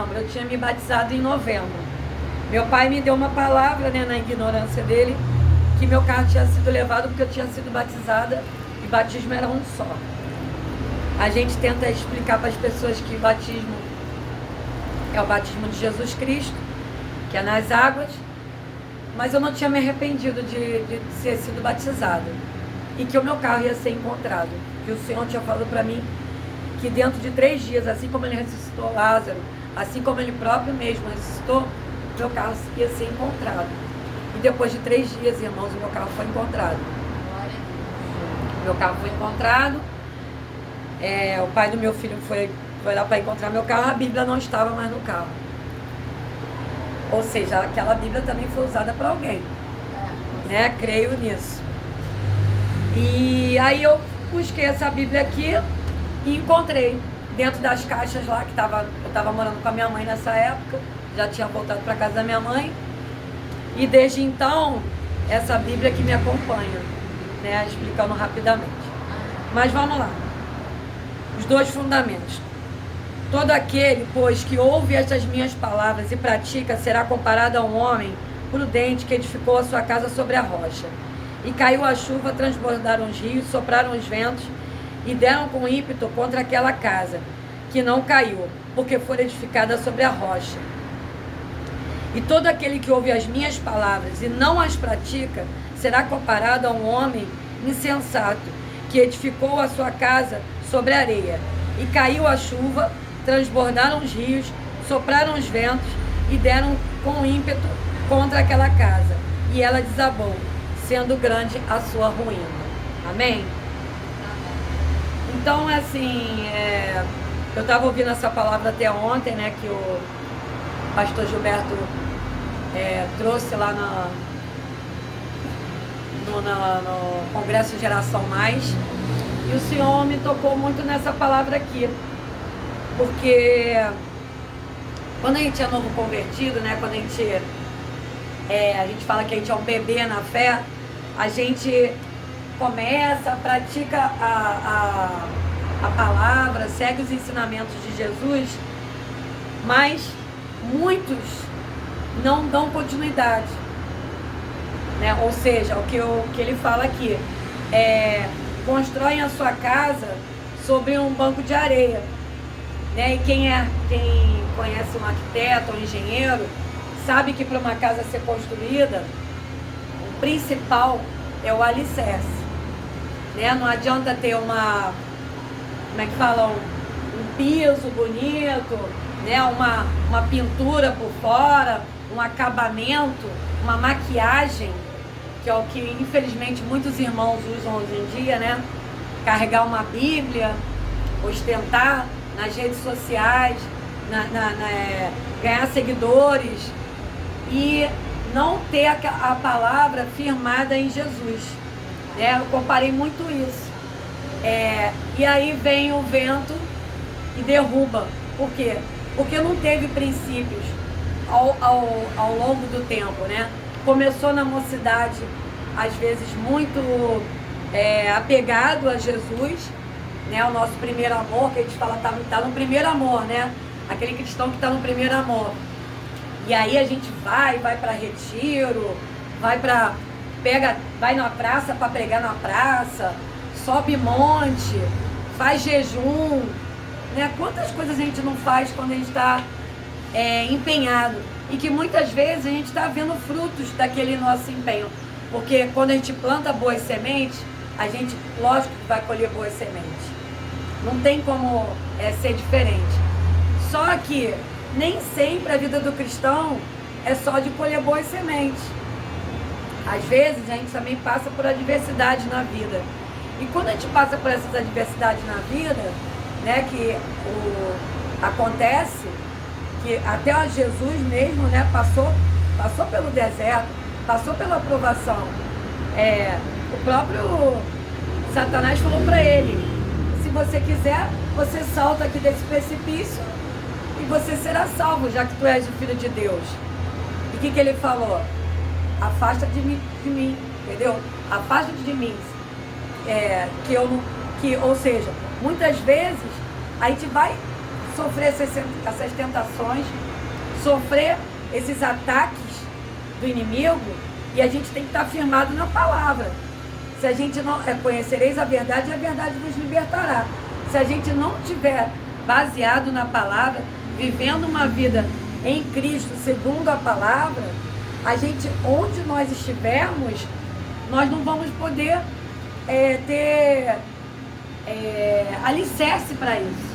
dezembro, eu tinha me batizado em novembro. Meu pai me deu uma palavra, né, na ignorância dele, que meu carro tinha sido levado porque eu tinha sido batizada e batismo era um só. A gente tenta explicar para as pessoas que batismo é o batismo de Jesus Cristo, que é nas águas, mas eu não tinha me arrependido de ter sido batizada e que o meu carro ia ser encontrado. Que o Senhor tinha falado para mim que dentro de 3 dias, assim como ele ressuscitou Lázaro, assim como ele próprio mesmo ressuscitou, meu carro ia ser encontrado. E depois de 3 dias, irmãos, o meu carro foi encontrado. Meu carro foi encontrado. O pai do meu filho foi lá para encontrar meu carro, a Bíblia não estava mais no carro. Ou seja, aquela Bíblia também foi usada para alguém. Né? Creio nisso. E aí eu busquei essa Bíblia aqui e encontrei dentro das caixas lá, que eu estava morando com a minha mãe nessa época, já tinha voltado para casa da minha mãe. E desde então, essa Bíblia que me acompanha, né? Explicando rapidamente. Mas vamos lá. Os 2 fundamentos. Todo aquele, pois, que ouve estas minhas palavras e pratica, será comparado a um homem prudente que edificou a sua casa sobre a rocha. E caiu a chuva, transbordaram os rios, sopraram os ventos e deram com ímpeto contra aquela casa, que não caiu, porque foi edificada sobre a rocha. E todo aquele que ouve as minhas palavras e não as pratica, será comparado a um homem insensato, que edificou a sua casa sobre a areia. E caiu a chuva, transbordaram os rios, sopraram os ventos e deram com ímpeto contra aquela casa. E ela desabou, sendo grande a sua ruína. Amém? Então, assim, eu estava ouvindo essa palavra até ontem, né, que o pastor Gilberto trouxe lá no Congresso Geração Mais, e o Senhor me tocou muito nessa palavra aqui, porque quando a gente é novo convertido, né, quando a gente fala que a gente é um bebê na fé, a gente começa, pratica a palavra, segue os ensinamentos de Jesus, mas muitos não dão continuidade, né? Ou seja, o que ele fala aqui constroem a sua casa sobre um banco de areia, né? E quem conhece um arquiteto ou um engenheiro sabe que para uma casa ser construída, o principal é o alicerce, né? Não adianta ter um piso bonito, né? Uma pintura por fora, um acabamento, uma maquiagem, que é o que infelizmente muitos irmãos usam hoje em dia, né? Carregar uma Bíblia, ostentar nas redes sociais, ganhar seguidores e não ter a palavra firmada em Jesus, né? Eu comparei muito isso. E aí vem o vento e derruba. Por quê? Porque não teve princípios ao longo do tempo, né? Começou na mocidade, às vezes muito apegado a Jesus, né? O nosso primeiro amor, que a gente fala, tá no primeiro amor, né? Aquele cristão que está no primeiro amor. E aí a gente vai para retiro, vai na praça para pregar na praça, sobe monte, faz jejum, né? Quantas coisas a gente não faz quando a gente está empenhado? E que muitas vezes a gente está vendo frutos daquele nosso empenho. Porque quando a gente planta boas sementes, a gente, lógico, que vai colher boas sementes. Não tem como ser diferente. Só que nem sempre a vida do cristão é só de colher boas sementes. Às vezes a gente também passa por adversidade na vida. E quando a gente passa por essas adversidades na vida, né, que acontece, que até Jesus mesmo, né, passou pelo deserto, passou pela provação. O próprio Satanás falou para ele: se você quiser, você salta aqui desse precipício e você será salvo, já que tu és o Filho de Deus. E o que ele falou? Afasta de mim, entendeu? Afasta de mim. Ou seja, muitas vezes a gente vai sofrer essas tentações, sofrer esses ataques do inimigo, e a gente tem que estar firmado na palavra. Se a gente não conhecereis a verdade vos libertará. Se a gente não tiver baseado na palavra, vivendo uma vida em Cristo segundo a palavra, a gente, onde nós estivermos, nós não vamos poder ter alicerce para isso,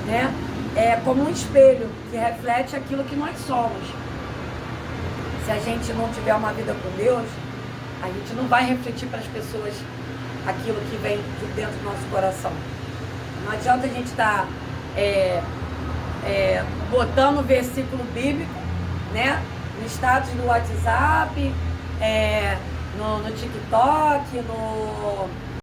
né? É como um espelho que reflete aquilo que nós somos. Se a gente não tiver uma vida com Deus, a gente não vai refletir para as pessoas aquilo que vem de dentro do nosso coração. Não adianta a gente estar botando o versículo bíblico, né, no status do WhatsApp, no TikTok,